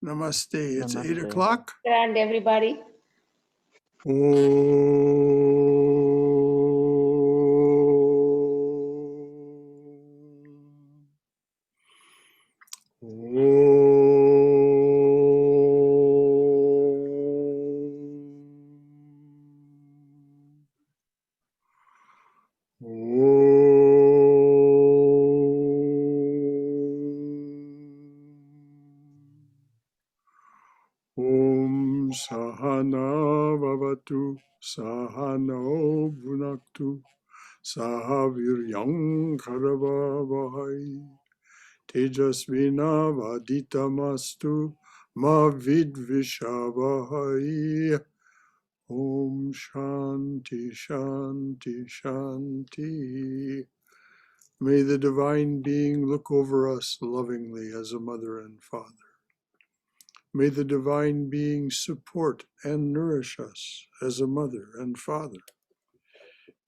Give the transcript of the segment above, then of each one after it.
Namaste. It's Namaste. 8 o'clock. And everybody. Om Sahana Vavatu Sahano Bhunaktu Sahaviryam Karavavahai Tejasvina Vaditamastu Ma Vidvishavahai. Om Shanti Shanti Shanti. May the Divine Being look over us lovingly as a mother and father. May the Divine Being support and nourish us as a mother and father.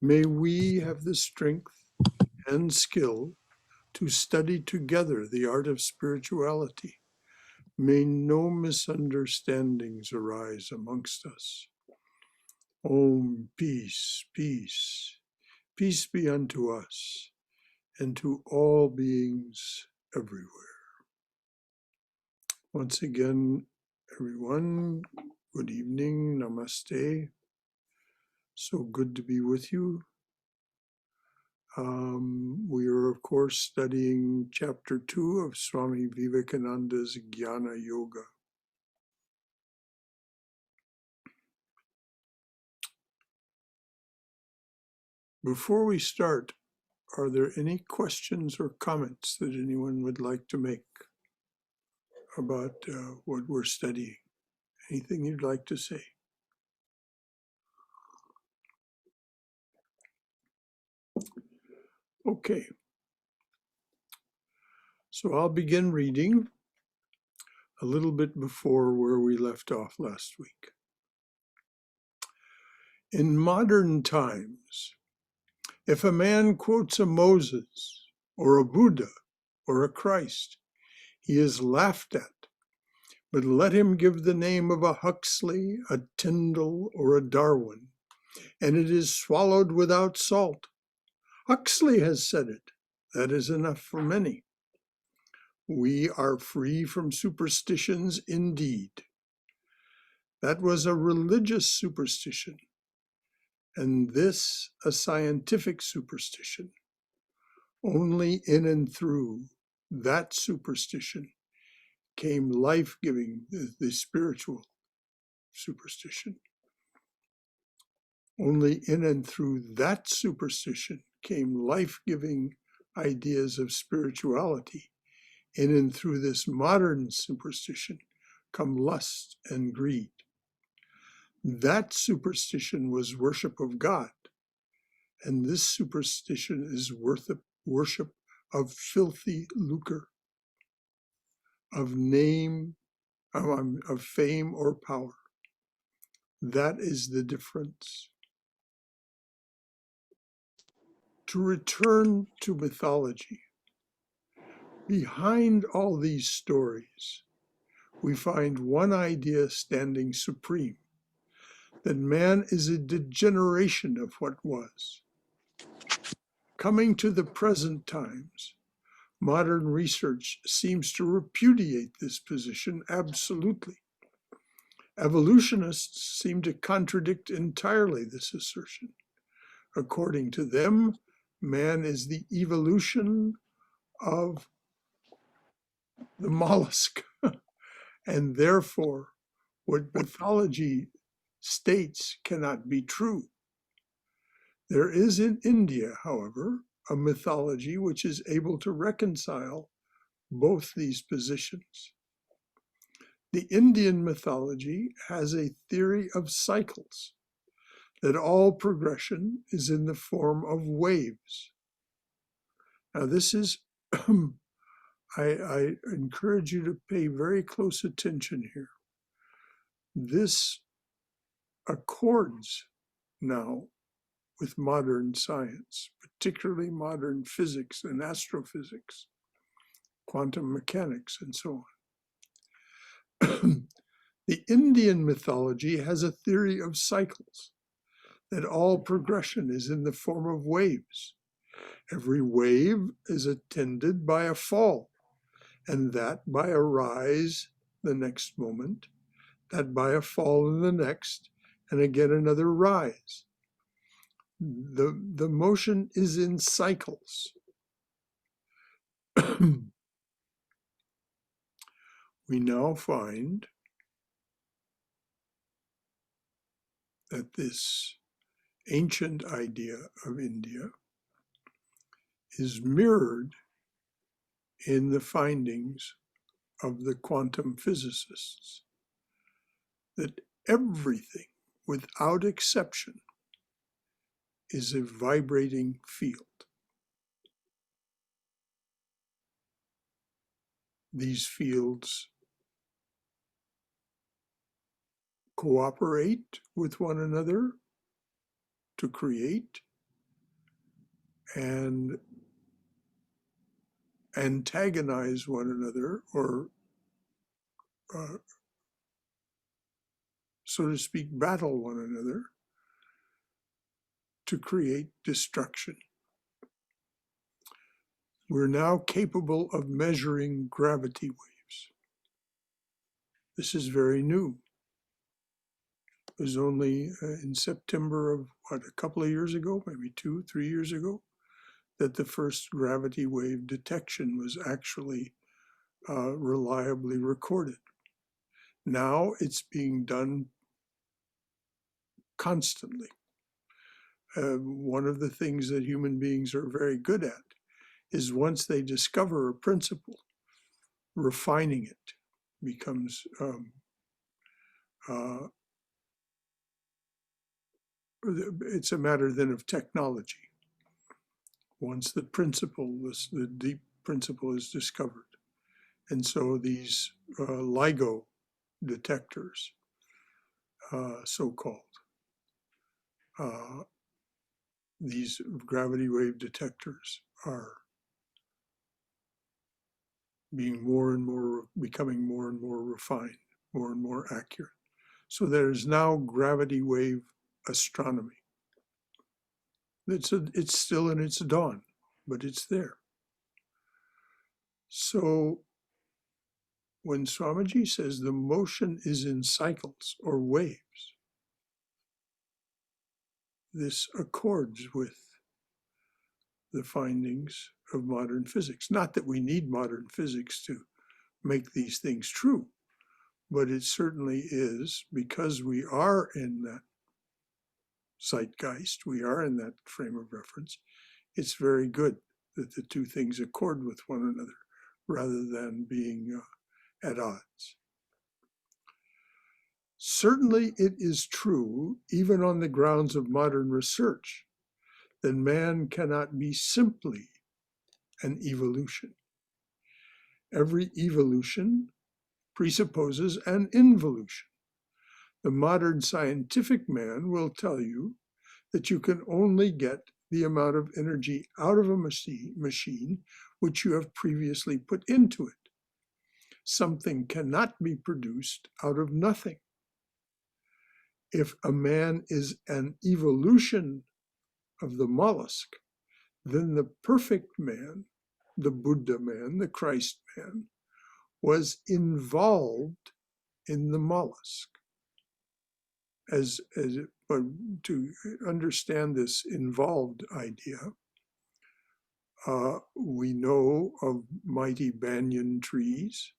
May we have the strength and skill to study together the art of spirituality. May no misunderstandings arise amongst us. Om, peace, peace. Peace be unto us and to all beings everywhere. Once again, everyone, good evening, namaste. So good to be with you. We are, of course, studying chapter 2 of Swami Vivekananda's Jnana Yoga. Before we start, are there any questions or comments that anyone would like to make about what we're studying? Anything you'd like to say? Okay. So I'll begin reading a little bit before where we left off last week. In modern times, if a man quotes a Moses or a Buddha or a Christ, he is laughed at. But let him give the name of a Huxley, a Tyndall, or a Darwin, and it is swallowed without salt. Huxley has said it. That is enough for many. We are free from superstitions indeed. That was a religious superstition, and this a scientific superstition. Only in and through that superstition came life-giving, the spiritual superstition. Only in and through that superstition came life-giving ideas of spirituality. In and through this modern superstition come lust and greed. That superstition was worship of God, and this superstition is worship of filthy lucre, of name, of fame or power. That is the difference. To return to mythology, behind all these stories, we find one idea standing supreme, that man is a degeneration of what was. Coming to the present times, modern research seems to repudiate this position absolutely. Evolutionists seem to contradict entirely this assertion. According to them, man is the evolution of the mollusk, and therefore what mythology states cannot be true. There is in India, however, a mythology which is able to reconcile both these positions. The Indian mythology has a theory of cycles, that all progression is in the form of waves. Now this is, I encourage you to pay very close attention here. This accords now with modern science, particularly modern physics and astrophysics, quantum mechanics, and so The Indian mythology has a theory of cycles, that all progression is in the form of waves. Every wave is attended by a fall, and that by a rise the next moment, that by a fall in the next, and again another rise. The motion is in cycles. We now find that this ancient idea of India is mirrored in the findings of the quantum physicists, that everything, without exception, is a vibrating field. These fields cooperate with one another to create and antagonize one another, or so to speak, battle one another to create destruction. We're now capable of measuring gravity waves. This is very new. It was only in September of, a couple of years ago, maybe 2-3 years ago, that the first gravity wave detection was actually reliably recorded. Now it's being done constantly. One of the things that human beings are very good at is, once they discover a principle, refining it becomes it's a matter then of technology. Once the principle, the deep principle, is discovered. And so these LIGO detectors, so-called, these gravity wave detectors are becoming more and more refined, more and more accurate. So there's now gravity wave astronomy. It's still in its dawn, but it's there. So when Swamiji says the motion is in cycles or waves, this accords with the findings of modern physics. Not that we need modern physics to make these things true, but it certainly is, because we are in that zeitgeist, we are in that frame of reference. It's very good that the two things accord with one another rather than being at odds. Certainly it is true, even on the grounds of modern research, that man cannot be simply an evolution. Every evolution presupposes an involution. The modern scientific man will tell you that you can only get the amount of energy out of a machine which you have previously put into it. Something cannot be produced out of nothing. If a man is an evolution of the mollusk, then the perfect man, the Buddha man, the Christ man, was involved in the mollusk. But to understand this involved idea, we know of mighty banyan trees.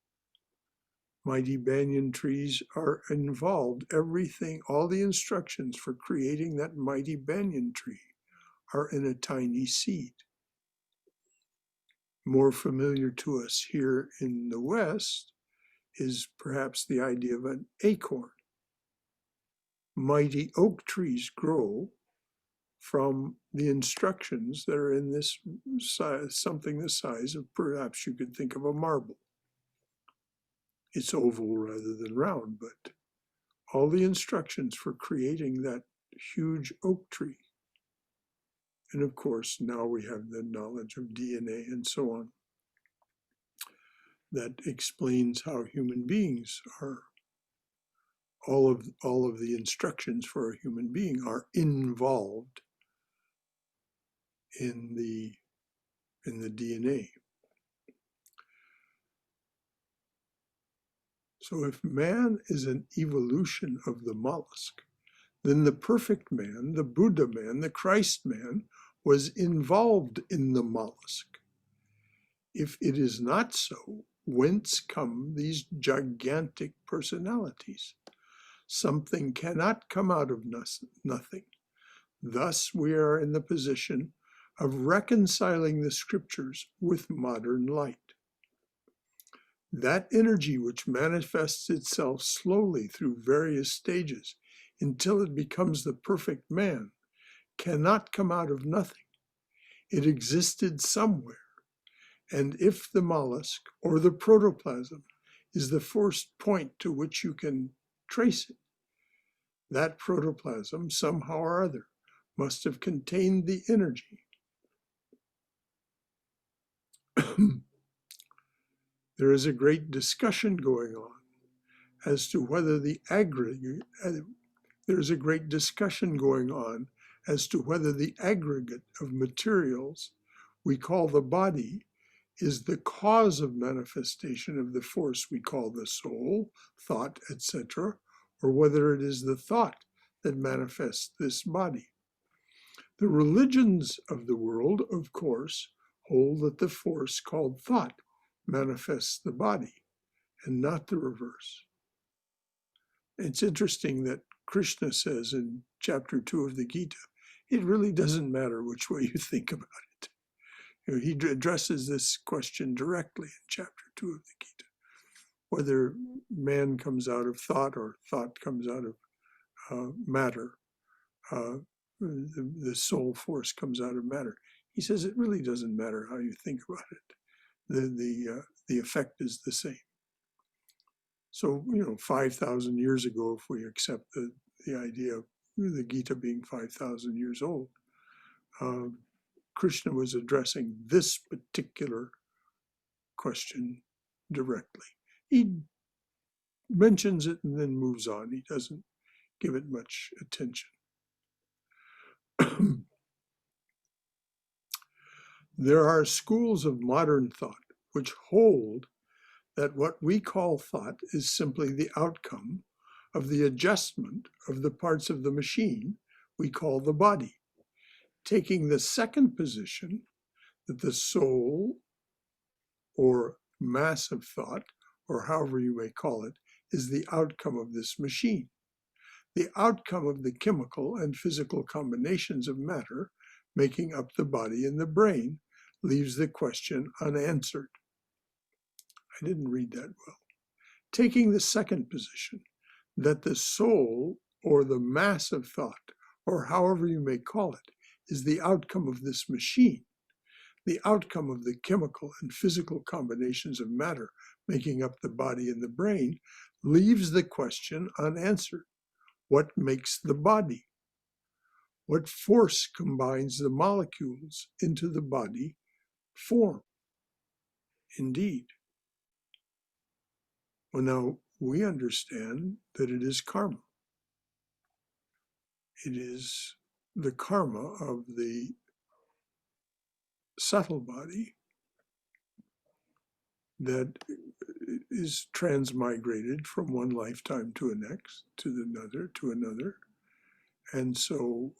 Mighty banyan trees are involved. Everything, all the instructions for creating that mighty banyan tree are in a tiny seed. More familiar to us here in the West is perhaps the idea of an acorn. Mighty oak trees grow from the instructions that are in this size, something the size of, perhaps you could think of, a marble. It's oval rather than round, but all the instructions for creating that huge oak tree. And of course, now we have the knowledge of DNA and so on. that explains how human beings are. All of the instructions for a human being are involved in the DNA. So if man is an evolution of the mollusk, then the perfect man, the Buddha man, the Christ man, was involved in the mollusk. If it is not so, whence come these gigantic personalities? Something cannot come out of nothing. Thus, we are in the position of reconciling the scriptures with modern light. That energy which manifests itself slowly through various stages until it becomes the perfect man cannot come out of nothing. It existed somewhere. And if the mollusk or the protoplasm is the first point to which you can trace it, that protoplasm, somehow or other, must have contained the energy. There is a great discussion going on as to whether the aggregate of materials we call the body is the cause of manifestation of the force we call the soul, thought, etc., or whether it is the thought that manifests this body. The religions of the world, of course, hold that the force called thought manifests the body, and not the reverse. It's interesting that Krishna says in chapter 2 of the Gita, it really doesn't matter which way you think about it. You know, he addresses this question directly in chapter 2 of the Gita, whether man comes out of thought or thought comes out of matter, the soul force comes out of matter. He says it really doesn't matter how you think about it. The effect is the same. So, 5,000 years ago, if we accept the idea of the Gita being 5,000 years old, Krishna was addressing this particular question directly. He mentions it and then moves on. He doesn't give it much attention. There are schools of modern thought which hold that what we call thought is simply the outcome of the adjustment of the parts of the machine we call the body, taking the second position that the soul or mass of thought, or however you may call it, is the outcome of this machine. The outcome of the chemical and physical combinations of matter making up the body and the brain leaves the question unanswered. I didn't read that well. Taking the second position, that the soul or the mass of thought, or however you may call it, is the outcome of this machine, the outcome of the chemical and physical combinations of matter making up the body and the brain, leaves the question unanswered. What makes the body? What force combines the molecules into the body form? Indeed. Well, now we understand that it is karma. It is the karma of the subtle body that is transmigrated from one lifetime to the next, to another. And so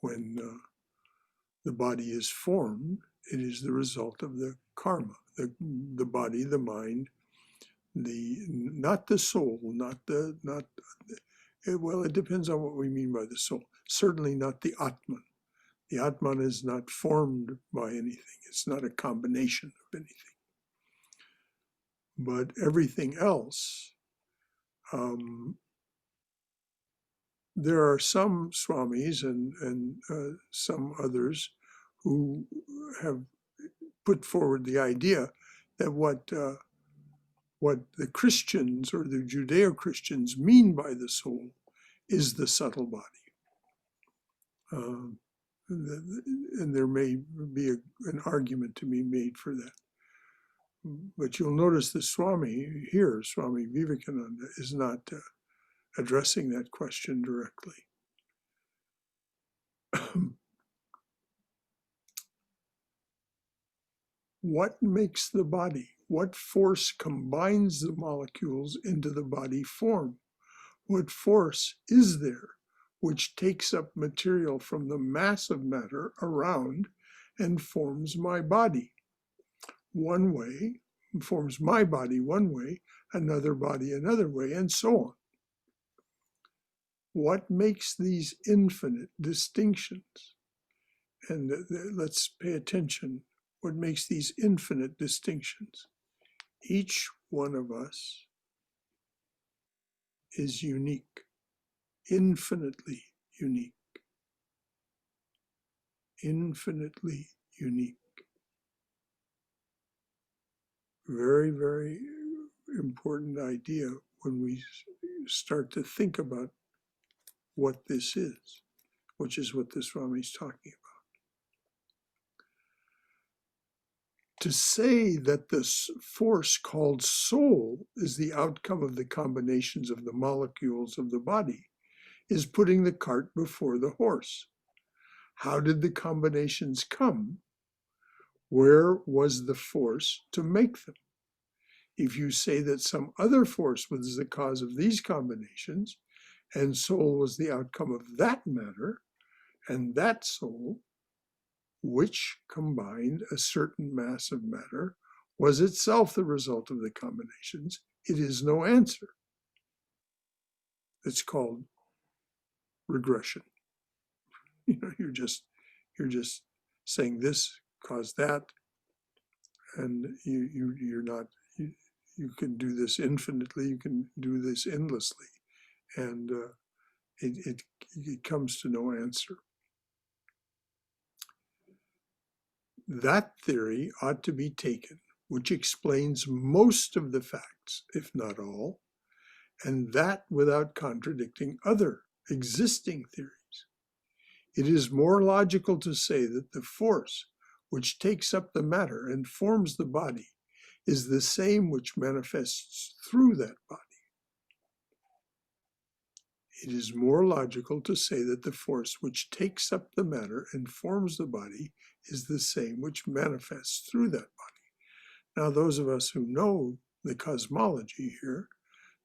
when the body is formed, it is the result of the karma, the body, the mind, not the soul, well, it depends on what we mean by the soul. Certainly not the Atman. The Atman is not formed by anything. It's not a combination of anything. But everything else, there are some swamis and some others who have put forward the idea that what the Christians or the Judeo-Christians mean by the soul is the subtle body. And there may be an argument to be made for that. But you'll notice the Swami here, Swami Vivekananda, is not addressing that question directly. What makes the body? What force combines the molecules into the body form? What force is there which takes up material from the mass of matter around and forms my body? One way, forms my body one way, another body another way, and so on. What makes these infinite distinctions? And let's pay attention. What makes these infinite distinctions? Each one of us is unique, infinitely unique, infinitely unique. Very, very important idea when we start to think about what this is, which is what the Swami is talking about. To say that this force called soul is the outcome of the combinations of the molecules of the body is putting the cart before the horse. How did the combinations come? Where was the force to make them? If you say that some other force was the cause of these combinations, and soul was the outcome of that matter, and that soul, which combined a certain mass of matter, was itself the result of the combinations, it is no answer. It's called regression. You're just saying this caused that, and you're not. You can do this infinitely. You can do this endlessly, and it comes to no answer. That theory ought to be taken, which explains most of the facts, if not all, and that without contradicting other existing theories. It is more logical to say that the force which takes up the matter and forms the body is the same which manifests through that body. It is more logical to say that the force which takes up the matter and forms the body is the same which manifests through that body. Now, those of us who know the cosmology here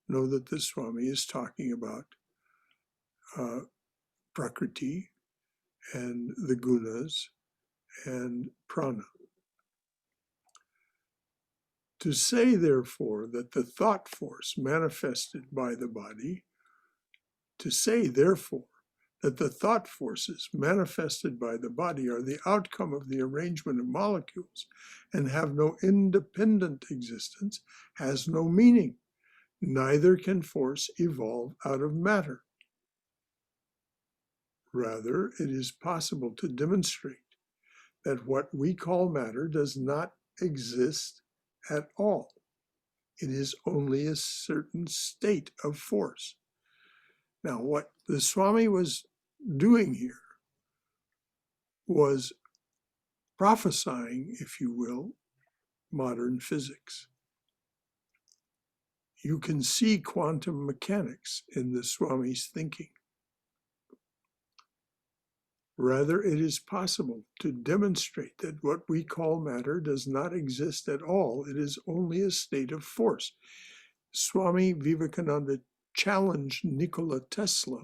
know that the Swami is talking about Prakriti and the gunas and prana. To say, therefore, that the thought force manifested by the body, to say, therefore, that the thought forces manifested by the body are the outcome of the arrangement of molecules and have no independent existence has no meaning. Neither can force evolve out of matter. Rather, it is possible to demonstrate that what we call matter does not exist at all. It is only a certain state of force. Now, what the Swami was doing here was prophesying, if you will, modern physics. You can see quantum mechanics in the Swami's thinking. Rather, it is possible to demonstrate that what we call matter does not exist at all. It is only a state of force. Swami Vivekananda challenged Nikola Tesla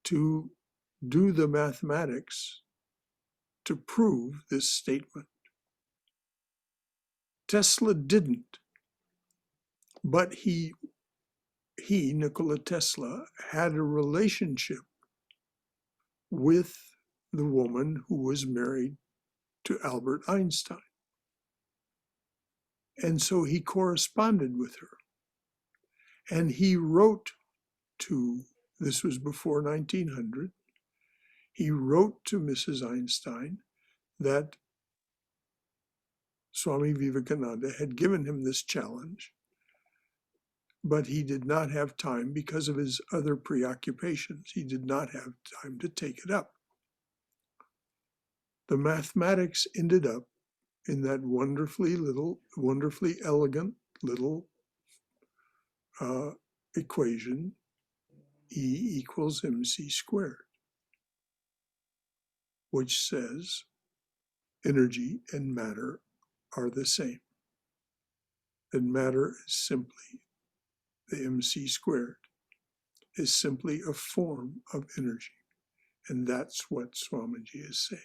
to do the mathematics to prove this statement. Tesla didn't, but he, Nikola Tesla, had a relationship with the woman who was married to Albert Einstein. And so he corresponded with her. And he wrote to, this was before 1900, he wrote to Mrs. Einstein that Swami Vivekananda had given him this challenge, but he did not have time because of his other preoccupations. He did not have time to take it up. The mathematics ended up in that wonderfully elegant little equation, E equals mc squared, which says energy and matter are the same. And matter is simply, the mc squared is simply a form of energy. And that's what Swamiji is saying.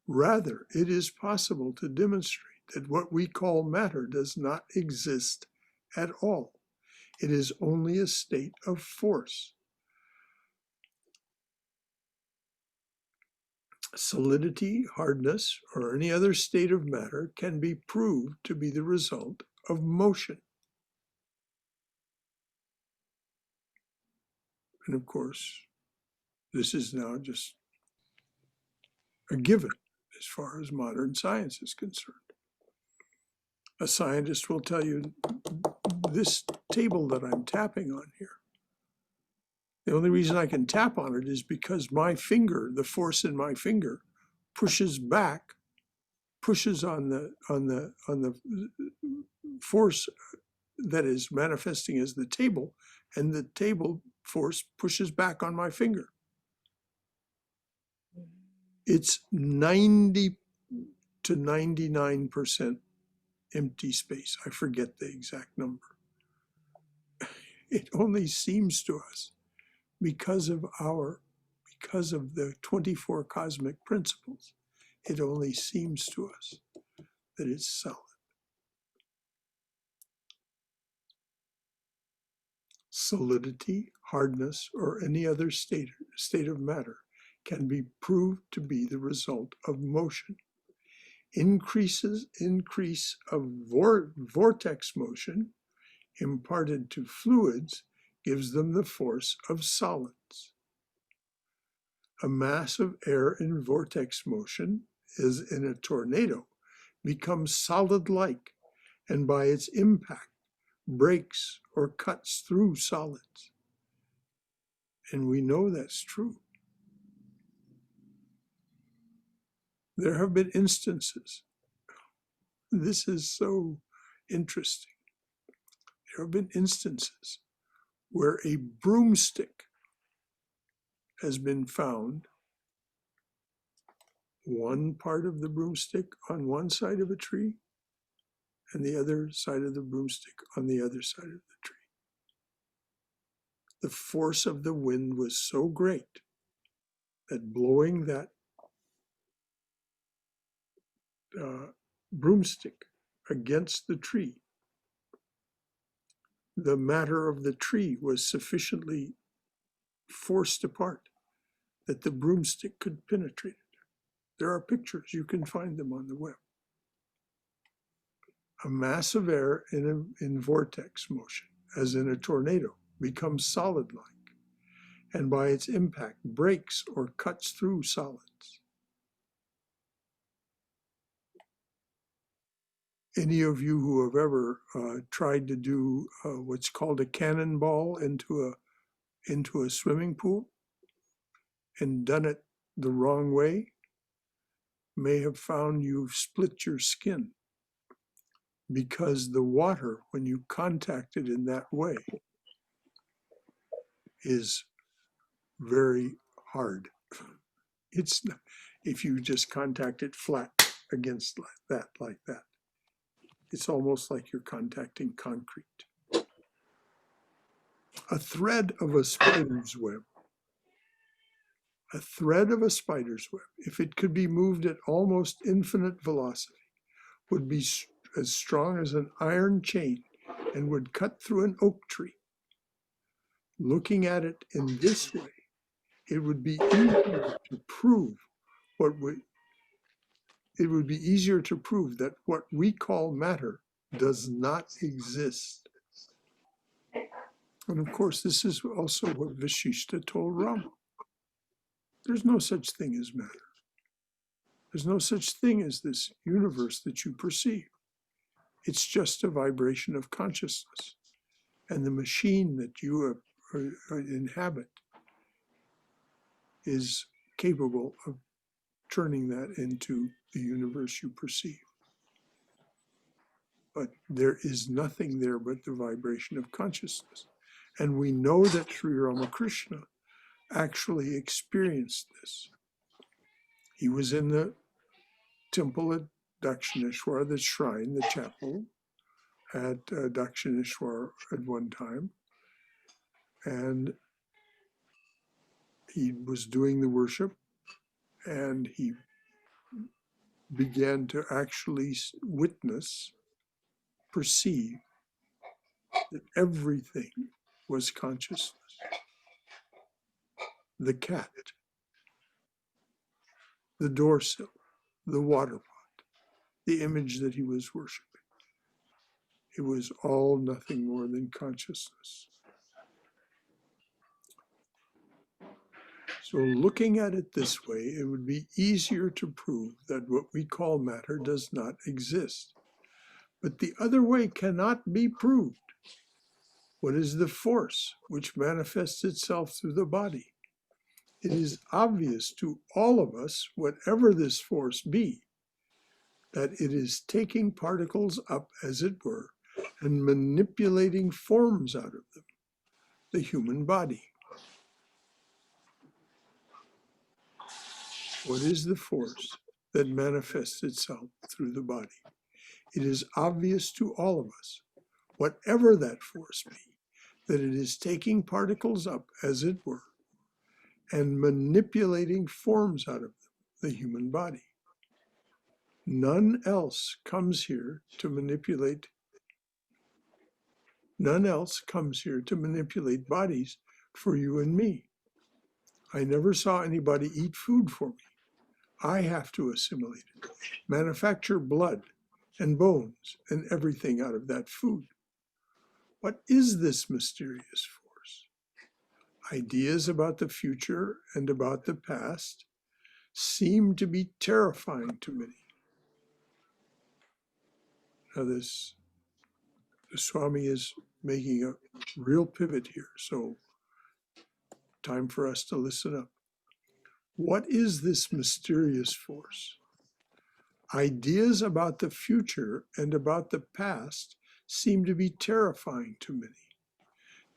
Rather, it is possible to demonstrate that what we call matter does not exist at all. It is only a state of force. Solidity, hardness, or any other state of matter can be proved to be the result of motion. And of course, this is now just a given as far as modern science is concerned. A scientist will tell you, this table that I'm tapping on here, the only reason I can tap on it is because my finger, the force in my finger, pushes on the force that is manifesting as the table, and the table force pushes back on my finger. It's 90 to 99% empty space. I forget the exact number. It only seems to us because of the 24 cosmic principles, it only seems to us that it's solid. Solidity, hardness, or any other state of matter can be proved to be the result of motion. Increase of vortex motion imparted to fluids gives them the force of solids. A mass of air in vortex motion, as in a tornado, becomes solid-like, and by its impact breaks or cuts through solids. And we know that's true. There have been instances, this is so interesting, there have been instances where a broomstick has been found, one part of the broomstick on one side of a tree and the other side of the broomstick on the other side of the tree. The force of the wind was so great that blowing that broomstick against the tree, the matter of the tree was sufficiently forced apart that the broomstick could penetrate it. There are pictures, you can find them on the web. A mass of air in vortex motion, as in a tornado, becomes solid-like, and by its impact breaks or cuts through solids. Any of you who have ever tried to do what's called a cannonball into a swimming pool and done it the wrong way may have found you've split your skin, because the water, when you contact it in that way, is very hard. It's not, if you just contact it flat against like that, it's almost like you're contacting concrete. A thread of a spider's web, if it could be moved at almost infinite velocity, would be as strong as an iron chain and would cut through an oak tree. Looking at it in this way, it would be easier to prove that what we call matter does not exist. And of course, this is also what Vishishta told Rama. There's no such thing as matter. There's no such thing as this universe that you perceive. It's just a vibration of consciousness. And the machine that you inhabit is capable of turning that into the universe you perceive. but there is nothing there but the vibration of consciousness. And we know that Sri Ramakrishna actually experienced this. He was in the temple at Dakshineshwar, the shrine, the chapel at Dakshineshwar at one time. And he was doing the worship, and he began to actually witness, perceive that everything was consciousness. The cat, the door sill, the water pot, the image that he was worshiping. It was all nothing more than consciousness. So looking at it this way, it would be easier to prove that what we call matter does not exist. But the other way cannot be proved. What is the force which manifests itself through the body? It is obvious to all of us, whatever this force be, that it is taking particles up, as it were, and manipulating forms out of them, the human body. What is the force that manifests itself through the body? It is obvious to all of us, whatever that force be, that it is taking particles up, as it were, and manipulating forms out of them, the human body. None else comes here to manipulate. None else comes here to manipulate bodies for you and me. I never saw anybody eat food for me. I have to assimilate it, manufacture blood and bones and everything out of that food. What is this mysterious force? Ideas about the future and about the past seem to be terrifying to many. Now the Swami is making a real pivot here, so time for us to listen up. What is this mysterious force? Ideas about the future and about the past seem to be terrifying to many.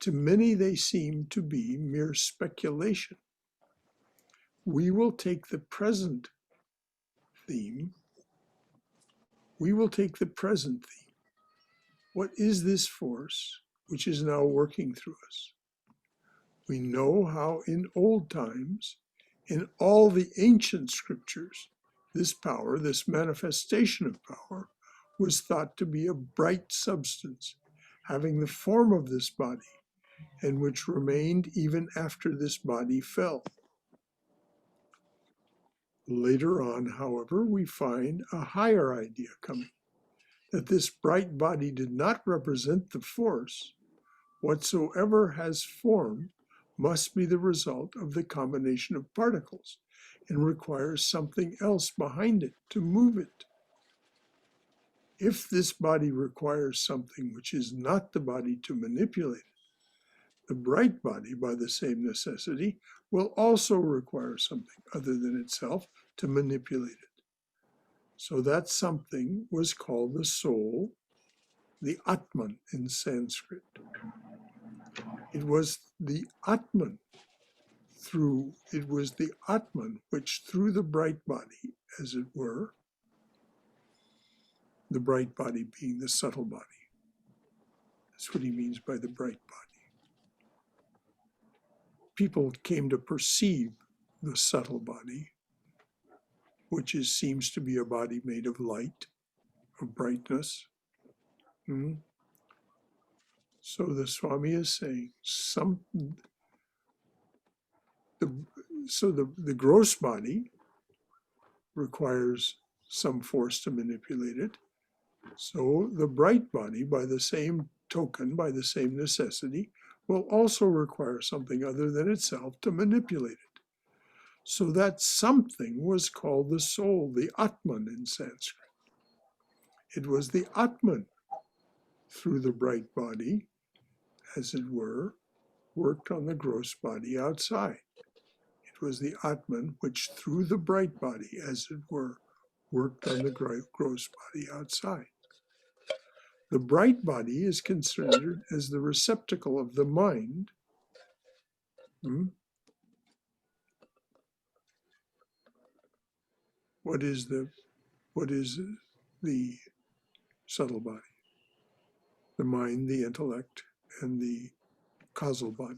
To many, they seem to be mere speculation. We will take the present theme. What is this force which is now working through us? We know how in old times, in all the ancient scriptures, this power, this manifestation of power, was thought to be a bright substance, having the form of this body, and which remained even after this body fell. Later on, however, we find a higher idea coming, that this bright body did not represent the force. Whatsoever has form must be the result of the combination of particles and requires something else behind it to move it. If this body requires something which is not the body to manipulate it, the bright body, by the same necessity, will also require something other than itself to manipulate it. So that something was called the soul, the Atman in Sanskrit. It was the Atman which through the bright body, as it were, the bright body being the subtle body. That's what he means by the bright body. People came to perceive the subtle body, which seems to be a body made of light, of brightness. So the Swami is saying the gross body requires some force to manipulate it. So the bright body, by the same token, by the same necessity, will also require something other than itself to manipulate it. So that something was called the soul, the Atman in Sanskrit. It was the Atman through the bright body, as it were, worked on the gross body outside. It was the Atman which through the bright body, as it were, worked on the gross body outside. The bright body is considered as the receptacle of the mind. What is the subtle body? The mind, the intellect, and the causal body.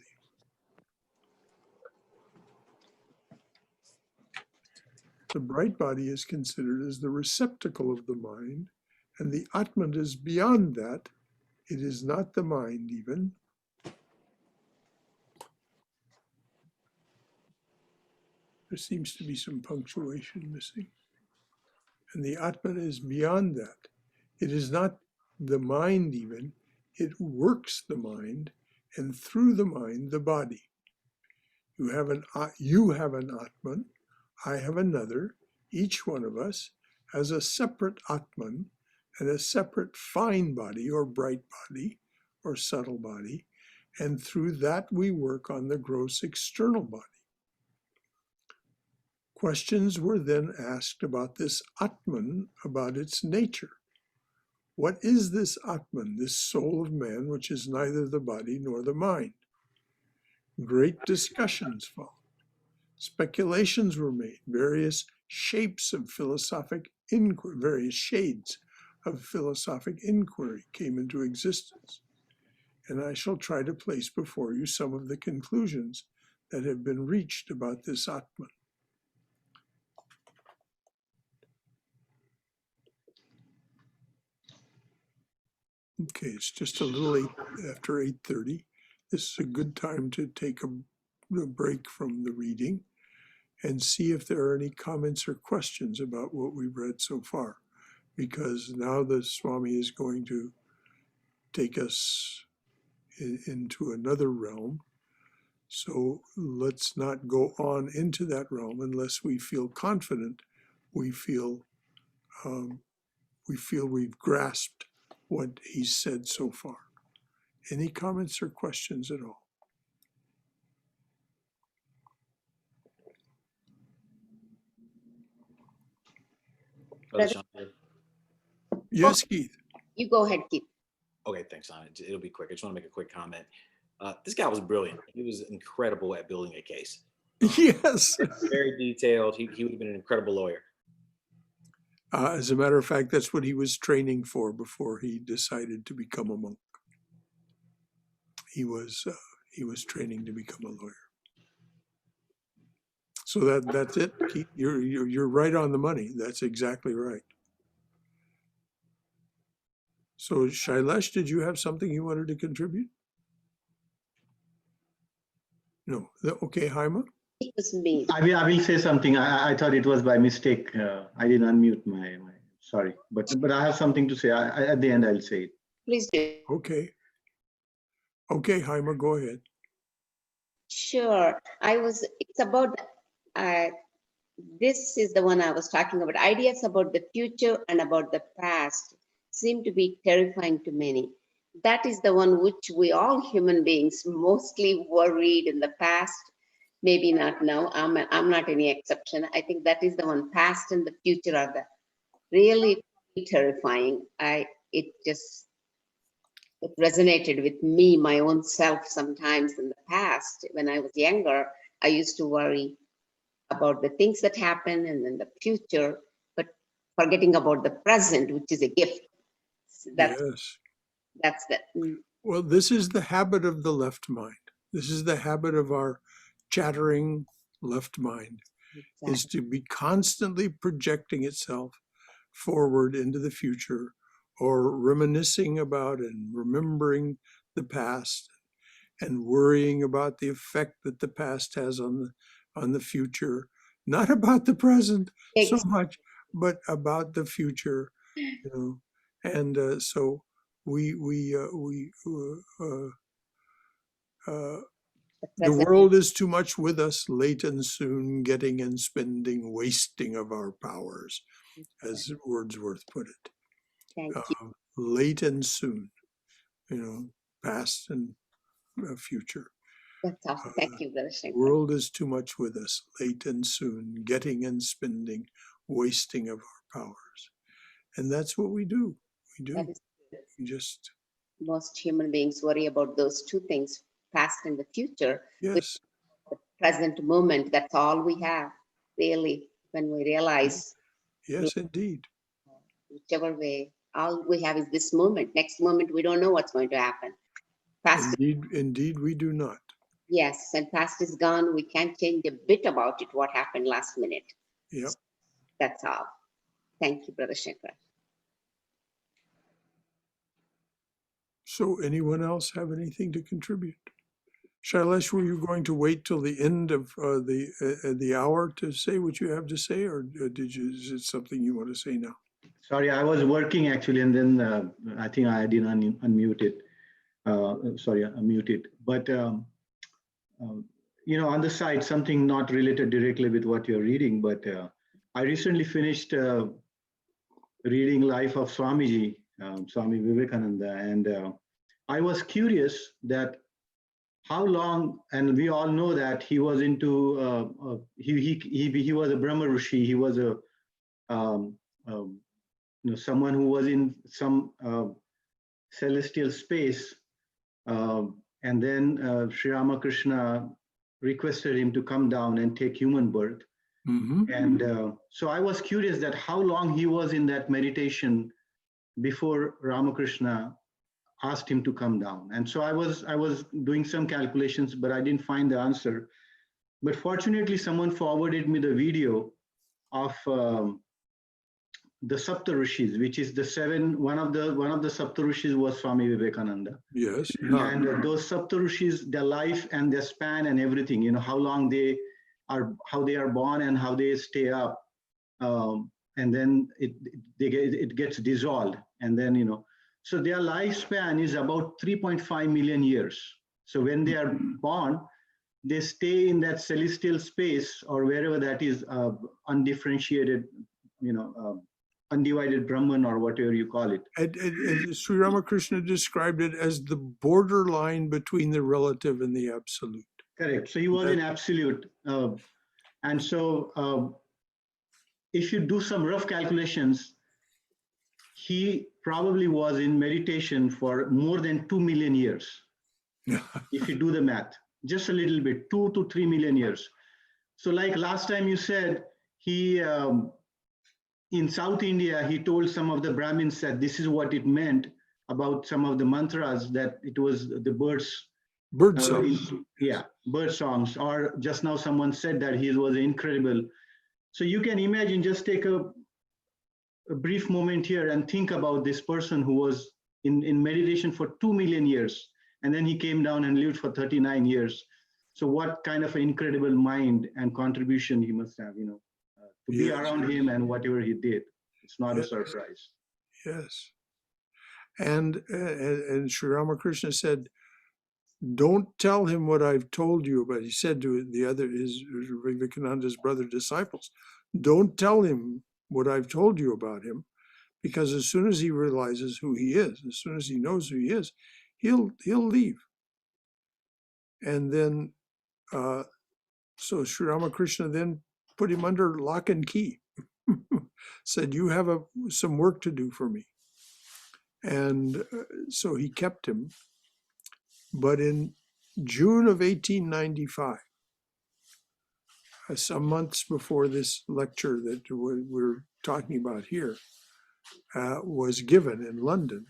The bright body is considered as the receptacle of the mind, and the Atman is beyond that. It is not the mind even. There seems to be some punctuation missing. And the Atman is beyond that. It is not the mind even. It works the mind, and through the mind, the body. You have an Atman, I have another. Each one of us has a separate Atman and a separate fine body or bright body or subtle body. And through that, we work on the gross external body. Questions were then asked about this Atman, about its nature. What is this Atman, this soul of man, which is neither the body nor the mind? Great discussions followed. Speculations were made. Various shapes of philosophic inquiry, various shades of philosophic inquiry came into existence. And I shall try to place before you some of the conclusions that have been reached about this Atman. Okay, it's just a little late after 8:30. This is a good time to take a break from the reading and see if there are any comments or questions about what we've read so far. Because now the Swami is going to take us into another realm. So let's not go on into that realm unless we feel confident, we feel we've grasped what he's said so far. Any comments or questions at all? Yes, Keith. You go ahead, Keith. Okay, thanks, Anna. It'll be quick. I just want to make a quick comment. This guy was brilliant. He was incredible at building a case. Yes. Very detailed. He would have been an incredible lawyer. As a matter of fact, that's what he was training for before he decided to become a monk. He was training to become a lawyer. So that's it, Keith. You're right on the money. That's exactly right. So Shailesh, did you have something you wanted to contribute? No. Okay, Haima? It was me. I will say something. I thought it was by mistake. I didn't unmute my sorry. But I have something to say. At the end, I'll say it. Please do. Okay. Okay, Haima, go ahead. Sure. It's about, this is the one I was talking about. Ideas about the future and about the past seem to be terrifying to many. That is the one which we all human beings mostly worried in the past. Maybe not now. I'm not any exception. I think that is the one. Past and the future are the really terrifying. It resonated with me, my own self. Sometimes in the past, when I was younger, I used to worry about the things that happen and then the future, but forgetting about the present, which is a gift. Yes. That's the. Well, this is the habit of the left mind. This is the habit of our chattering left mind, exactly. Is to be constantly projecting itself forward into the future, or reminiscing about and remembering the past, and worrying about the effect that the past has on the future, not about the present so much, but about the future, you know. And so the world is too much with us, late and soon, getting and spending, wasting of our powers, as Wordsworth put it. Thank you. Late and soon, you know, past and future. That's awesome. Thank you, Brother Shankara. World is too much with us, late and soon, getting and spending, wasting of our powers. And that's what we do. We do. just, Most human beings worry about those two things, past and the future. yes, The present moment, that's all we have, really, when we realize yes, indeed. whichever way, all we have is this moment. Next moment, we don't know what's going to happen. Past, Indeed, we do not. yes, and past is gone. We can't change a bit about it, what happened last minute. Yep. That's all. Thank you, Brother Shankara. So anyone else have anything to contribute? Shailesh, were you going to wait till the end of the hour to say what you have to say, or is it something you want to say now? Sorry, I was working actually, and then I think I didn't unmute it. Sorry, unmute it. But on the side, something not related directly with what you're reading, but I recently finished reading Life of Swamiji, Swami Vivekananda, and I was curious that how long, and we all know that he was into, he was a Brahma Rishi, he was a, someone who was in some celestial space, and then Sri Ramakrishna requested him to come down and take human birth. And so I was curious that how long he was in that meditation before Ramakrishna asked him to come down. And so I was doing some calculations, but I didn't find the answer. But fortunately, someone forwarded me the video of the Sapta Rishis, which is the one of the Sapta Rishis was Swami Vivekananda. Yes. And those Sapta Rishis, their life and their span and everything, how long they are, how they are born and how they stay up, and then it gets dissolved, and then so their lifespan is about 3.5 million years. So when they are born, they stay in that celestial space or wherever that is, undifferentiated, undivided Brahman or whatever you call it. And Sri Ramakrishna described it as the borderline between the relative and the absolute. Correct. So he was in absolute. And so if you do some rough calculations, he probably was in meditation for more than 2 million years. If you do the math, just a little bit, 2 to 3 million years. So like last time you said, he, in South India, he told some of the Brahmins that this is what it meant about some of the mantras, that it was the birds. Bird songs. Bird songs. Or just now someone said that he was incredible. So you can imagine, just take a brief moment here and think about this person who was in meditation for 2 million years. And then he came down and lived for 39 years. So what kind of an incredible mind and contribution he must have, to be around him and whatever he did. It's not a surprise. Yes. And Sri Ramakrishna said, don't tell him what I've told you about. He said to his Vivekananda's brother disciples, don't tell him what I've told you about him, because as soon as he realizes who he is, as soon as he knows who he is, he'll leave. And then, so Sri Ramakrishna then put him under lock and key, said, you have some work to do for me. And so he kept him. But in June of 1895, some months before this lecture that we're talking about here was given in London,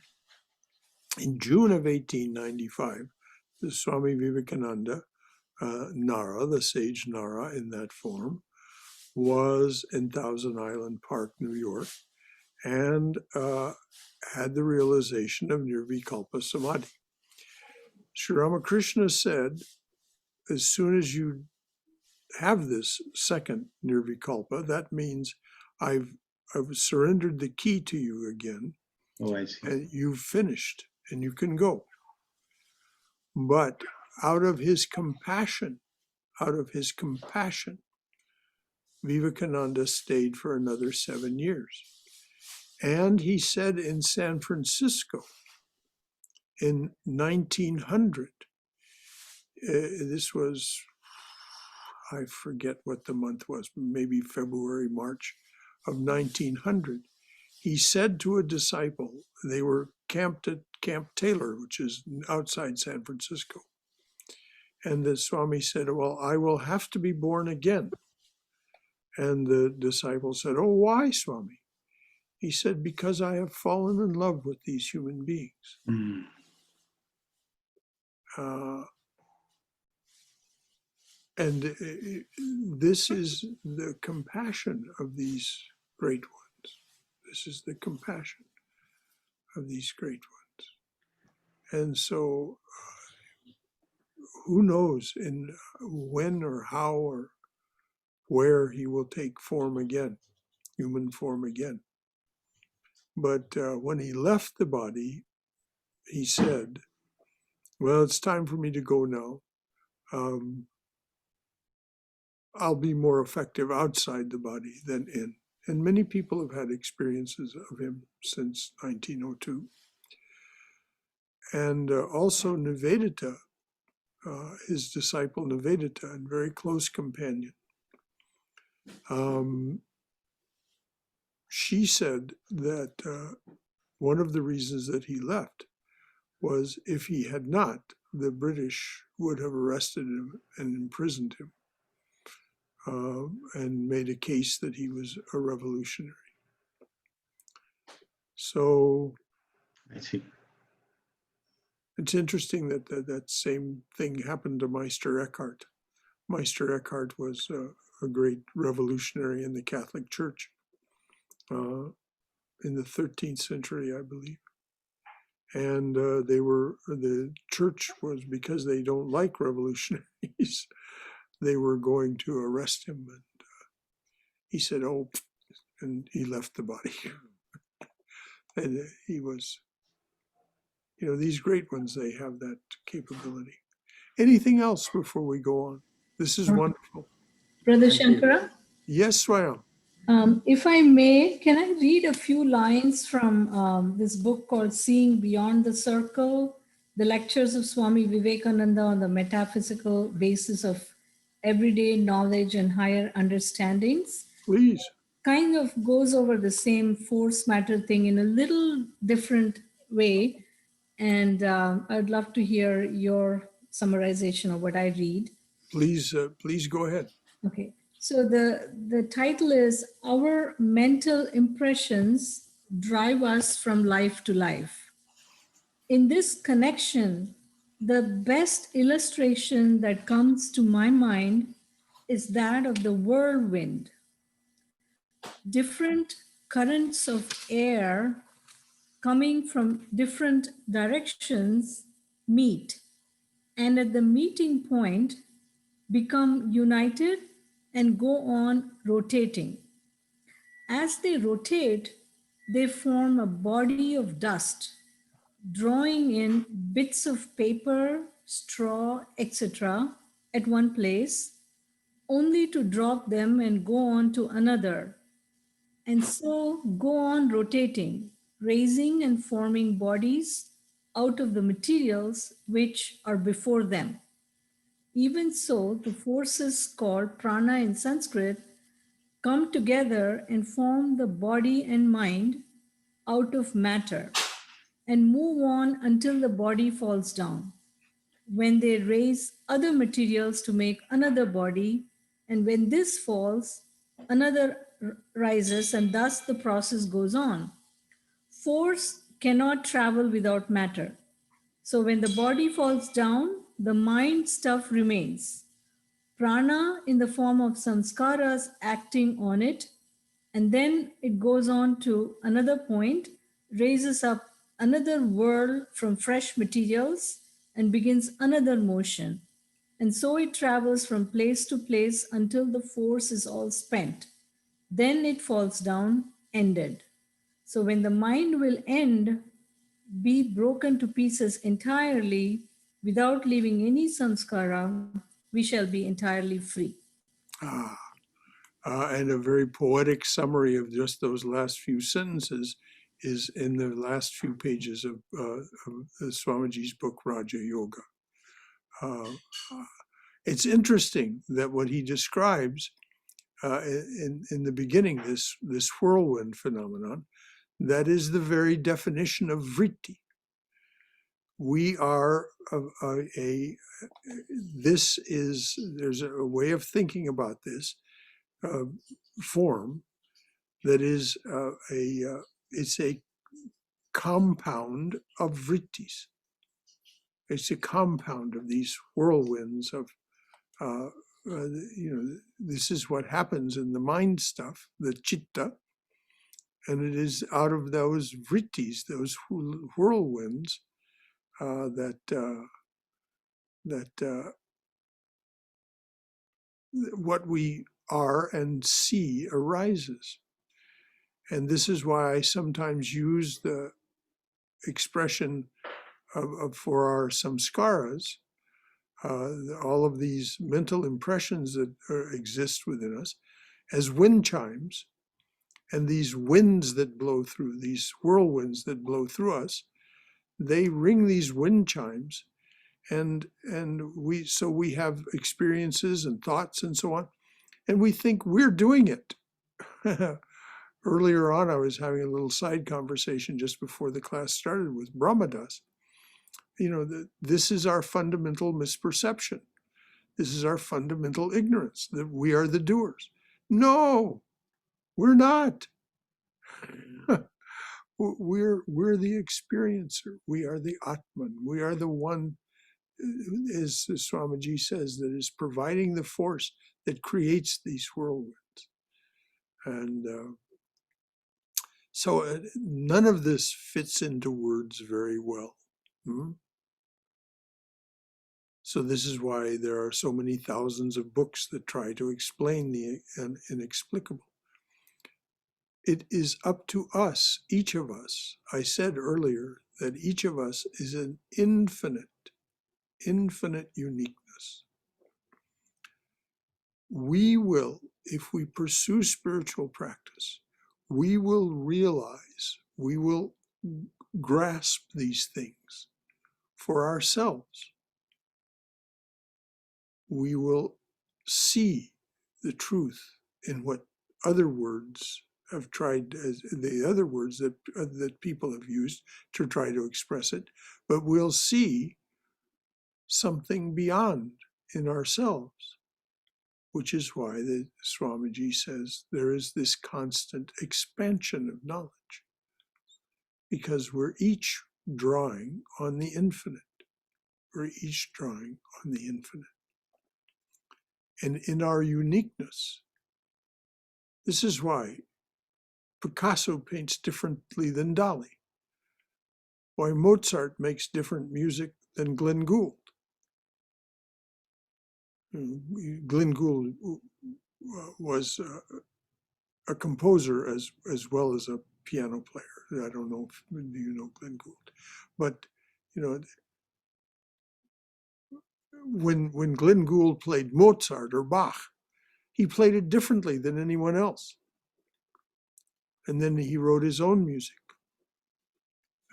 in June of 1895, the Swami Vivekananda, Nara, the sage Nara in that form, was in Thousand Island Park, New York, and had the realization of Nirvikalpa Samadhi. Sri Ramakrishna said, as soon as you have this second Nirvikalpa, that means I've surrendered the key to you again. Oh, I see. And you've finished and you can go. But out of his compassion, Vivekananda stayed for another 7 years. And he said in San Francisco in 1900, this was, I forget what the month was, maybe February, March of 1900, he said to a disciple, they were camped at Camp Taylor, which is outside San Francisco. And the Swami said, well, I will have to be born again. And the disciple said, oh, why, Swami? He said, because I have fallen in love with these human beings. Mm. And this is the compassion of these great ones. This is the compassion of these great ones. And so who knows in when or how or where he will take form again, human form again. But when he left the body, he said, well, it's time for me to go now. I'll be more effective outside the body than in. And many people have had experiences of him since 1902. And also Nivedita, his disciple Nivedita, and very close companion. She said that one of the reasons that he left was if he had not, the British would have arrested him and imprisoned him and made a case that he was a revolutionary. So I see. it's interesting that that same thing happened to Meister Eckhart. Meister Eckhart was a great revolutionary in the Catholic Church in the 13th century, I believe. And the church was, because they don't like revolutionaries, they were going to arrest him. And he said, oh, and he left the body. And he was, these great ones, they have that capability. Anything else before we go on? This is wonderful. Brother Shankara? Yes, Swayam. If I may, can I read a few lines from this book called Seeing Beyond the Circle, the lectures of Swami Vivekananda on the metaphysical basis of everyday knowledge and higher understandings? Please. Kind of goes over the same force matter thing in a little different way. And I'd love to hear your summarization of what I read. Please go ahead. Okay, so the title is Our Mental Impressions Drive Us from Life to Life. In this connection, the best illustration that comes to my mind is that of the whirlwind. Different currents of air coming from different directions meet, and at the meeting point become united and go on rotating. As they rotate, they form a body of dust, drawing in bits of paper, straw, etc. at one place, only to drop them and go on to another, and so go on rotating, raising and forming bodies out of the materials which are before them. Even so, the forces called prana in Sanskrit come together and form the body and mind out of matter and move on until the body falls down, when they raise other materials to make another body, and when this falls, another rises, and thus the process goes on. Force cannot travel without matter. So when the body falls down, the mind stuff remains. Prana in the form of sanskaras acting on it, and then it goes on to another point, raises up another whirl from fresh materials and begins another motion. And so it travels from place to place until the force is all spent. Then it falls down, ended. So when the mind will end, be broken to pieces entirely without leaving any sanskara, we shall be entirely free. And a very poetic summary of just those last few sentences is in the last few pages of Swamiji's book, Raja Yoga. It's interesting that what he describes in the beginning, this whirlwind phenomenon, That is the very definition of vritti. We are there's a way of thinking about this form that is it's a compound of vrittis. It's a compound of these whirlwinds of, this is what happens in the mind stuff, the chitta, and it is out of those vrittis, those whirlwinds, what we are and see arises. And this is why I sometimes use the expression for our samskaras, all of these mental impressions that exist within us, as wind chimes. And these winds that blow through, these whirlwinds that blow through us, they ring these wind chimes, and we have experiences and thoughts and so on, and we think we're doing it. Earlier on, I was having a little side conversation just before the class started with Brahmadas. This is our fundamental misperception. This is our fundamental ignorance, that we are the doers. No, we're not. We're the experiencer. We are the Atman. We are the one, as Swamiji says, that is providing the force that creates these whirlwinds. And so none of this fits into words very well. So this is why there are so many thousands of books that try to explain the inexplicable. It is up to us, each of us. I said earlier that each of us is an infinite uniqueness. We will, if we pursue spiritual practice, we will realize, we will grasp these things for ourselves. We will see the truth in what other words have tried, the other words that people have used to try to express it, but we'll see something beyond in ourselves, which is why the Swamiji says there is this constant expansion of knowledge, because we're each drawing on the infinite. We're each drawing on the infinite. And in our uniqueness, this is why Picasso paints differently than Dali, why Mozart makes different music than Glenn Gould. Glenn Gould was a composer as well as a piano player. I don't know if you know Glenn Gould, but when Glenn Gould played Mozart or Bach, he played it differently than anyone else. And then he wrote his own music.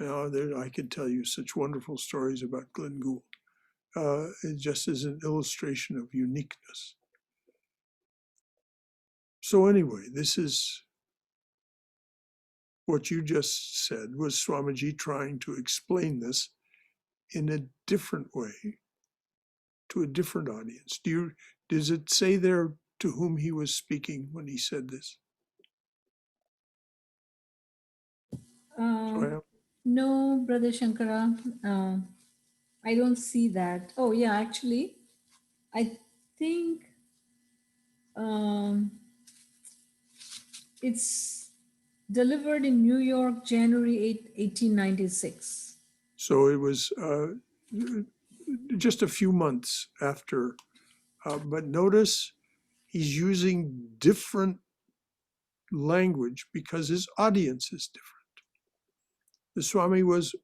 I could tell you such wonderful stories about Glenn Gould. It just is an illustration of uniqueness. So anyway, this is what you just said, was Swamiji trying to explain this in a different way to a different audience. Does it say there to whom he was speaking when he said this? No, Brother Shankara, I don't see that. Oh, yeah, actually, I think it's delivered in New York, January 8, 1896. So it was just a few months after. But notice he's using different language because his audience is different. The Swami was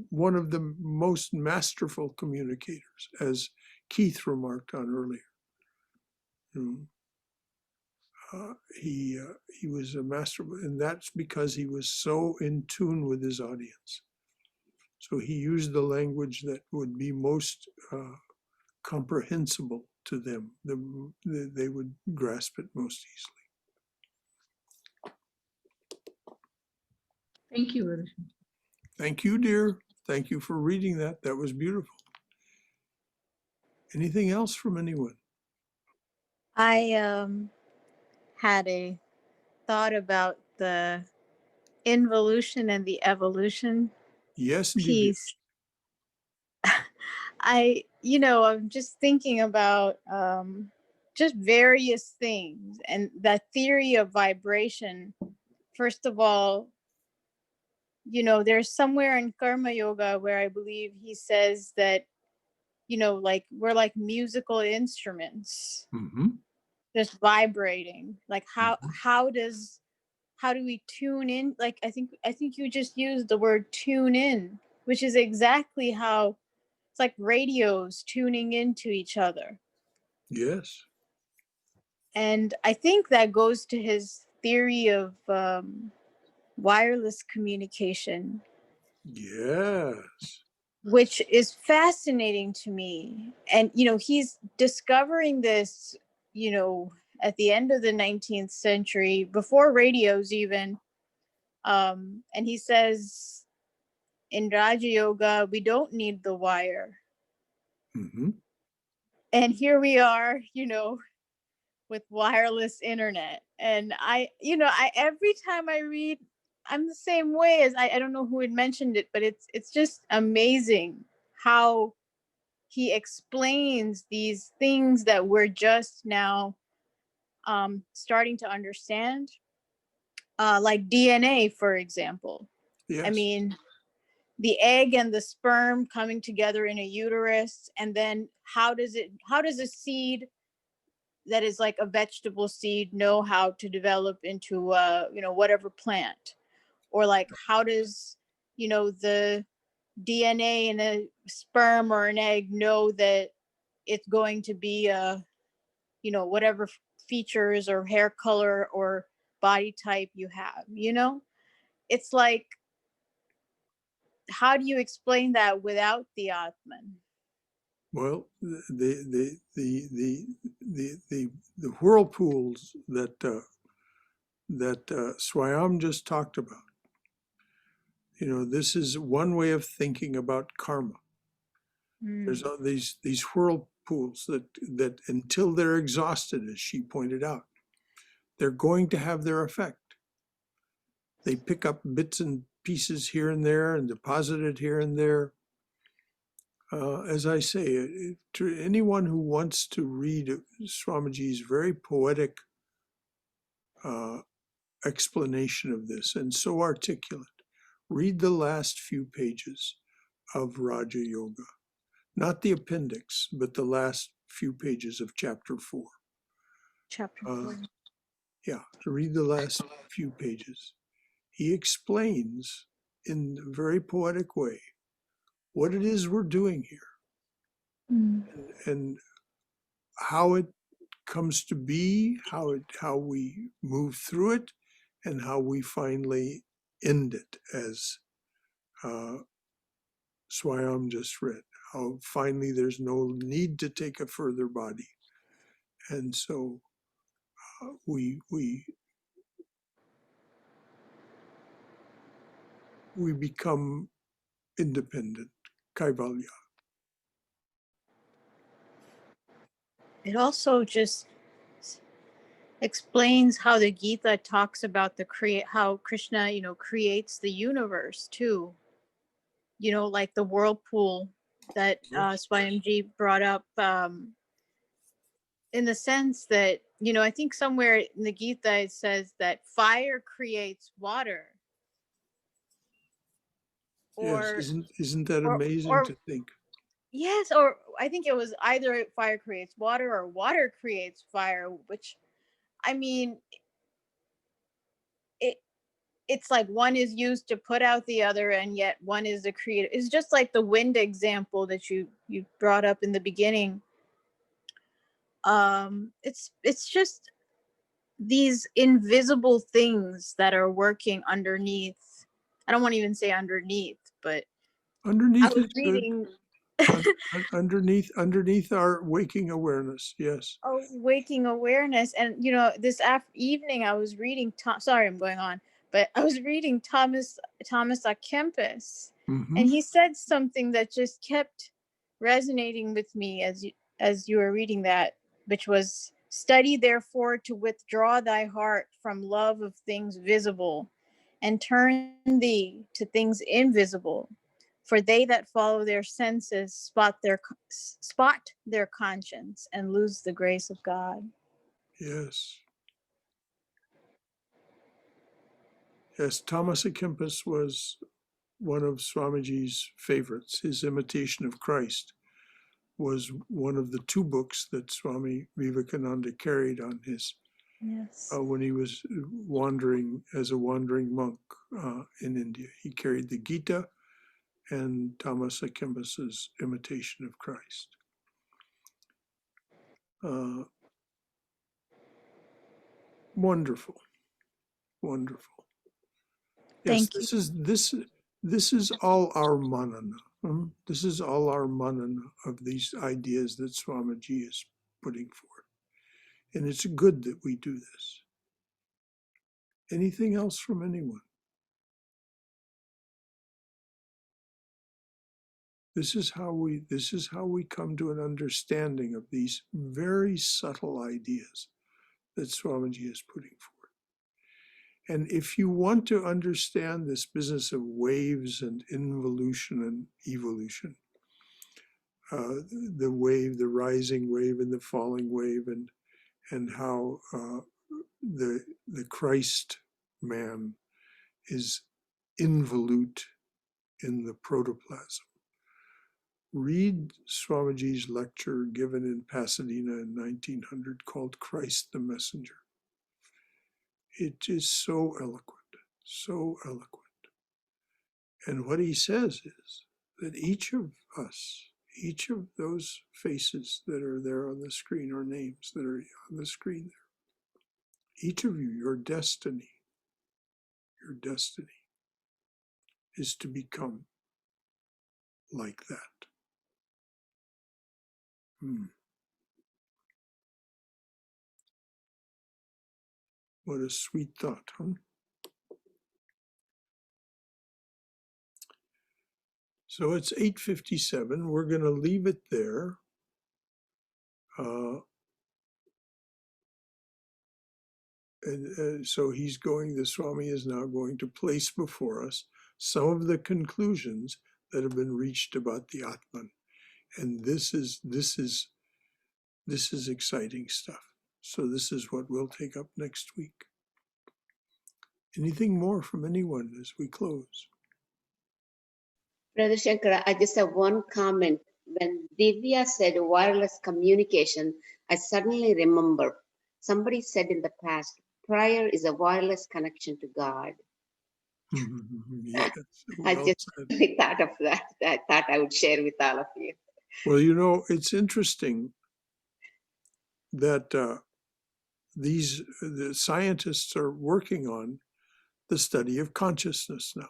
one of the most masterful communicators, as Keith remarked on earlier. He was a master, and that's because he was so in tune with his audience. So he used the language that would be most comprehensible to them. They would grasp it most easily. Thank you, Radha. Thank you, dear. Thank you for reading that. That was beautiful. Anything else from anyone? I had a thought about the involution and the evolution Yes, indeed. piece. I'm just thinking about just various things and that theory of vibration. First of all, there's somewhere in Karma Yoga where I believe he says that, like we're like musical instruments, Mm-hmm. just vibrating. Like how Mhm. how do we tune in? Like I think you just used the word tune in, which is exactly how it's like radios tuning into each other. Yes. And I think that goes to his theory of wireless communication, Yes. which is fascinating to me. And, he's discovering this, at the end of the 19th century, before radios even. And he says in Raja Yoga, we don't need the wire. Mm-hmm. And here we are, with wireless internet. And I every time I read, I'm the same way. As I don't know who had mentioned it, but it's just amazing how he explains these things that we're just now starting to understand, like DNA, for example. I Yes. mean, the egg and the sperm coming together in a uterus, and then how does a seed that is like a vegetable seed know how to develop into whatever plant? Or like how does the DNA in a sperm or an egg know that it's going to be whatever features or hair color or body type you have? It's like, how do you explain that without the Atman? Well, the whirlpools that Swayam just talked about. This is one way of thinking about karma. There's these whirlpools that until they're exhausted, as she pointed out, they're going to have their effect. They pick up bits and pieces here and there and deposit it here and there. As I say, to anyone who wants to read Swamiji's very poetic explanation of this, and so articulate, read the last few pages of Raja Yoga. Not the appendix, but the last few pages of chapter 4. Chapter 4. Yeah, read the last few pages. He explains in a very poetic way what it is we're doing here and how it comes to be, how we move through it, and how we finally end it, as Swayam just read. How finally there's no need to take a further body, and so we become independent, kaivalya. It also just explains how the Gita talks about how Krishna, creates the universe too. Like the whirlpool that Swayamji brought up, in the sense that, I think somewhere in the Gita it says that fire creates water. Yes, Or isn't that amazing or to think? yes, or I think it was either fire creates water or water creates fire, which, I mean, it's like one is used to put out the other, and yet one is the creator. It's just like the wind example that you brought up in the beginning. It's just these invisible things that are working underneath. I don't want to even say underneath, but I Underneath was is good. reading Underneath our waking awareness, yes. waking awareness, and this evening I was reading. Sorry, I'm going on, But I was reading Thomas A. Kempis, Mhm. and he said something that just kept resonating with me as you were reading that, which was, study therefore to withdraw thy heart from love of things visible, and turn thee to things invisible. For they that follow their senses spot their conscience and lose the grace of God. Yes. Yes, Thomas à Kempis was one of Swamiji's favorites. His Imitation of Christ was one of the two books that Swami Vivekananda carried on his Yes. when he was wandering as a wandering monk in India. He carried the Gita and Thomas à Kempis's Imitation of Christ. Wonderful, wonderful. Yes, Thank you. this is all our manana. This is all our manana of these ideas that Swamiji is putting forth. And it's good that we do this. Anything else from anyone? This is how we come to an understanding of these very subtle ideas that Swamiji is putting forth. And if you want to understand this business of waves and involution and evolution, the wave, the rising wave and the falling wave, and how the Christ man is involute in the protoplasm. Read Swamiji's lecture given in Pasadena in 1900 called Christ the Messenger. It is so eloquent, so eloquent. And what he says is that each of us, each of those faces that are there on the screen, or names that are on the screen there, each of you, your destiny is to become like that. What a sweet thought, huh? So it's 8:57. We're going to leave it there. So the Swami is now going to place before us some of the conclusions that have been reached about the Atman. And this is exciting stuff. So this is what we'll take up next week. Anything more from anyone as we close? Brother Shankara, I just have one comment. When Divya said wireless communication, I suddenly remember somebody said in the past, prayer is a wireless connection to God. Yes, I well just said. really thought of that. I thought I would share with all of you. Well, it's interesting that the scientists are working on the study of consciousness now.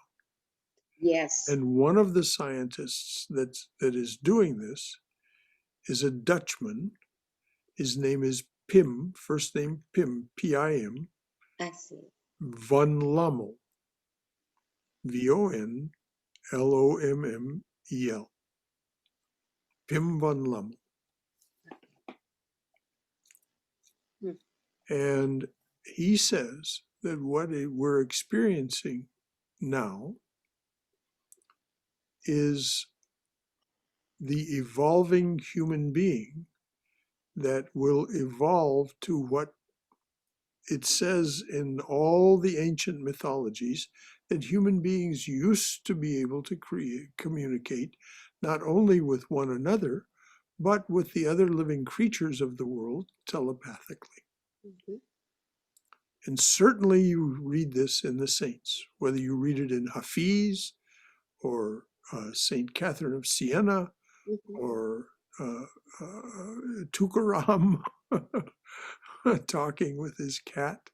Yes. And one of the scientists that is doing this is a Dutchman. His name is Pim, first name Pim, P-I-M, I see. van Lommel, V-O-N-L-O-M-M-E-L, Pim van Lommel. And he says that what we're experiencing now is the evolving human being that will evolve to what it says in all the ancient mythologies, that human beings used to be able to communicate not only with one another, but with the other living creatures of the world telepathically. Mm-hmm. And certainly you read this in the saints, whether you read it in Hafiz or Saint Catherine of Siena or Tukaram talking with his cat.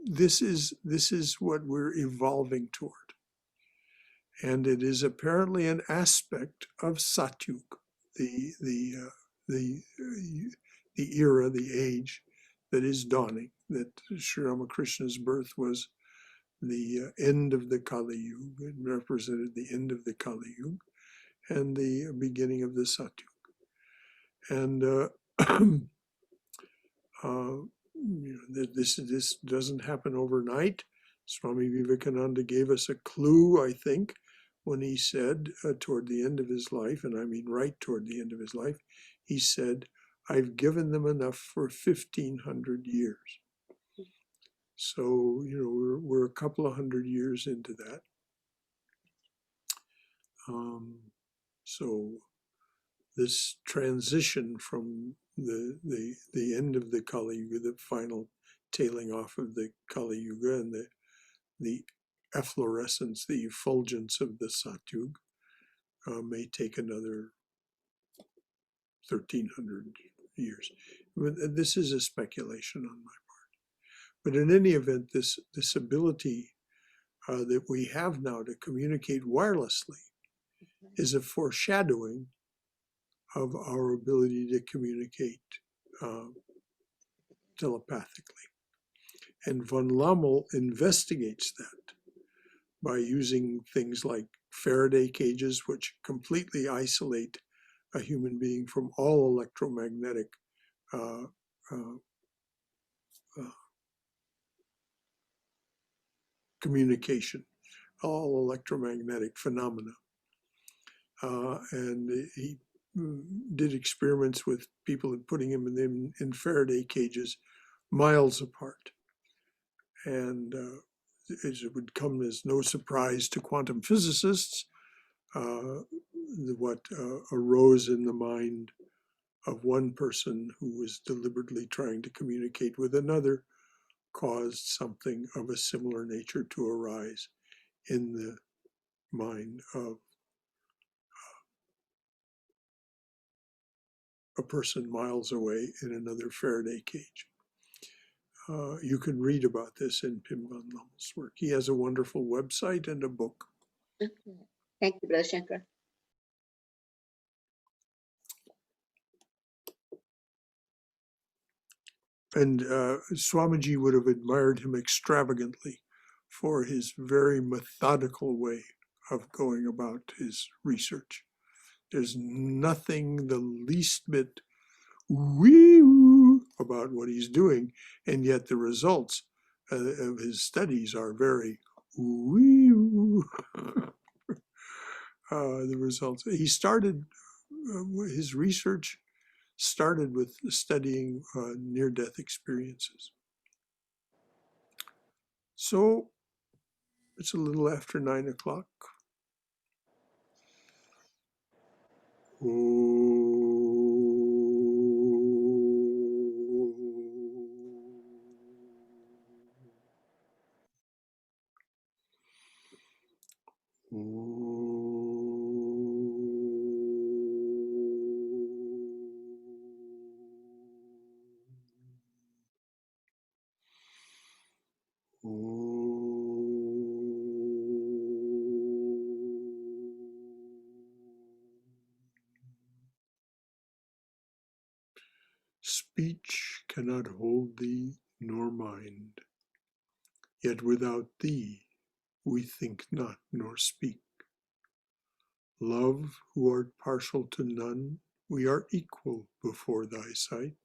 This is what we're evolving toward. And it is apparently an aspect of Satyug, the era, the age that is dawning, that Sri Ramakrishna's birth was the end of the Kali Yuga. It represented the end of the Kali Yuga and the beginning of the Satyuga. And this doesn't happen overnight. Swami Vivekananda gave us a clue, I think, when he said toward the end of his life, and I mean right toward the end of his life, he said, "I've given them enough for 1,500 years." So, we're a couple of hundred years into that. So this transition from the end of the Kali Yuga, the final tailing off of the Kali Yuga, and the efflorescence, the effulgence of the Satyuga may take another 1,300 years. This is a speculation on my part. But in any event, this ability that we have now to communicate wirelessly is a foreshadowing of our ability to communicate telepathically. And von Lommel investigates that by using things like Faraday cages, which completely isolate a human being from all electromagnetic communication, all electromagnetic phenomena. And he did experiments with people and putting them in Faraday cages miles apart. And it would come as no surprise to quantum physicists what arose in the mind of one person who was deliberately trying to communicate with another caused something of a similar nature to arise in the mind of a person miles away in another Faraday cage. You can read about this in Pim von Lommel's work. He has a wonderful website and a book. Okay. Thank you, Brother Shankara. And Swamiji would have admired him extravagantly for his very methodical way of going about his research. There's nothing the least bit wee-woo about what he's doing, and yet the results of his studies are very wee-woo. The results. He started his research started with studying near-death experiences. So it's a little after 9 o'clock. Speech cannot hold thee nor mind, yet without thee we think not nor speak. Love, who art partial to none, we are equal before thy sight.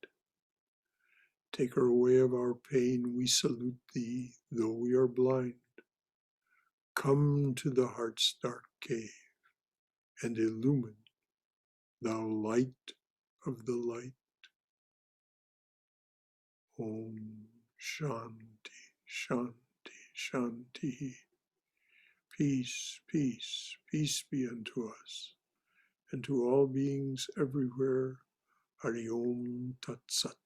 Taker away of our pain, we salute thee, though we are blind. Come to the heart's dark cave and illumine, thou light of the light. Om Shanti, Shanti, Shanti. Peace, peace, peace be unto us, and to all beings everywhere. Hari Om Tat Sat.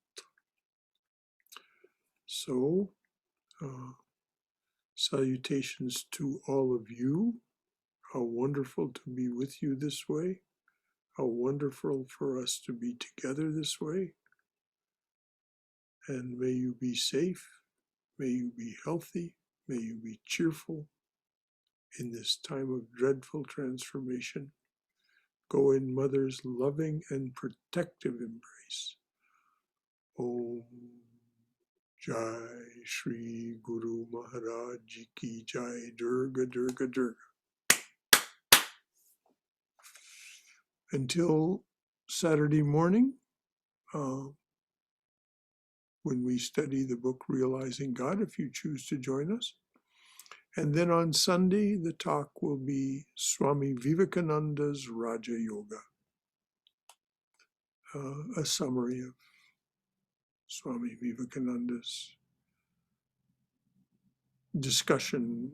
So, salutations to all of you. How wonderful to be with you this way. How wonderful for us to be together this way. And may you be safe. May you be healthy. May you be cheerful in this time of dreadful transformation. Go in Mother's loving and protective embrace. Om Jai Shri Guru Maharaj Ji Ki Jai. Durga, Durga, Durga. Until Saturday morning, when we study the book Realizing God, if you choose to join us. And then on Sunday, the talk will be Swami Vivekananda's Raja Yoga, a summary of Swami Vivekananda's discussion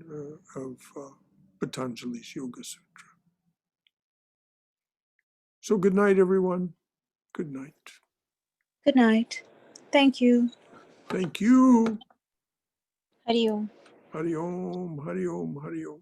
of Patanjali's Yoga Sutra. So good night, everyone. Good night. Good night. Thank you. Thank you. Hari Om. Hari Om, Hari Om, Hari Om.